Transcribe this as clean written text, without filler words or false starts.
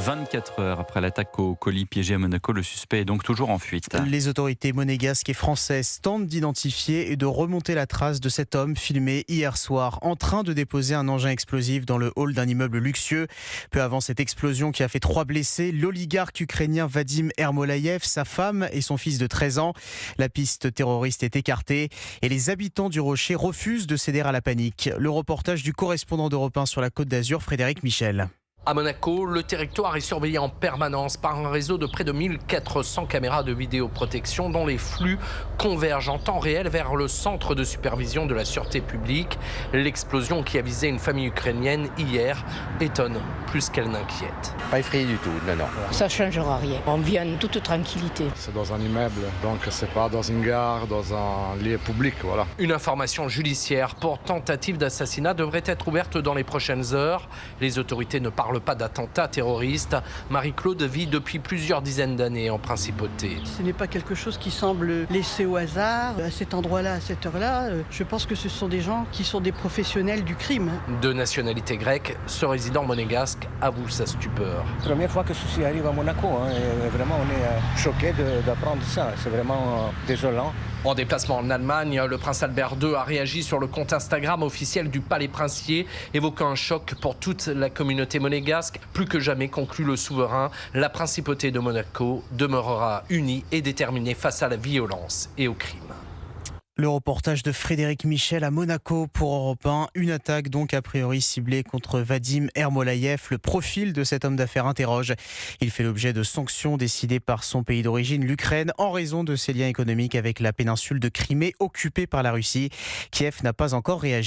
24 heures après l'attaque au colis piégé à Monaco, le suspect est donc toujours en fuite. Les autorités monégasques et françaises tentent d'identifier et de remonter la trace de cet homme filmé hier soir en train de déposer un engin explosif dans le hall d'un immeuble luxueux. Peu avant cette explosion qui a fait 3 blessés, l'oligarque ukrainien Vadim Ermolaïev, sa femme et son fils de 13 ans. La piste terroriste est écartée et les habitants du Rocher refusent de céder à la panique. Le reportage du correspondant d'Europe 1 sur la Côte d'Azur, Frédéric Michel. À Monaco, le territoire est surveillé en permanence par un réseau de près de 1400 caméras de vidéoprotection dont les flux convergent en temps réel vers le centre de supervision de la sûreté publique. L'explosion qui a visé une famille ukrainienne hier étonne plus qu'elle n'inquiète. Pas effrayé du tout, non. Ça ne changera rien. On vit en toute tranquillité. C'est dans un immeuble, donc c'est pas dans une gare, dans un lieu public, voilà. Une information judiciaire pour tentative d'assassinat devrait être ouverte dans les prochaines heures. Les autorités ne parlent pas d'attentat terroriste. Marie-Claude vit depuis plusieurs dizaines d'années en principauté. Ce n'est pas quelque chose qui semble laissé au hasard, à cet endroit-là, à cette heure-là. Je pense que ce sont des gens qui sont des professionnels du crime. De nationalité grecque, ce résident monégasque avoue sa stupeur. Première fois que ceci arrive à Monaco, et vraiment on est choqués d'apprendre ça. C'est vraiment désolant. En déplacement en Allemagne, le prince Albert II a réagi sur le compte Instagram officiel du Palais Princier, évoquant un choc pour toute la communauté monégasque. Plus que jamais, conclut le souverain, la principauté de Monaco demeurera unie et déterminée face à la violence et au crime. Le reportage de Frédéric Michel à Monaco pour Europe 1. Une attaque donc a priori ciblée contre Vadim Ermolaïev. Le profil de cet homme d'affaires interroge. Il fait l'objet de sanctions décidées par son pays d'origine, l'Ukraine, en raison de ses liens économiques avec la péninsule de Crimée occupée par la Russie. Kiev n'a pas encore réagi.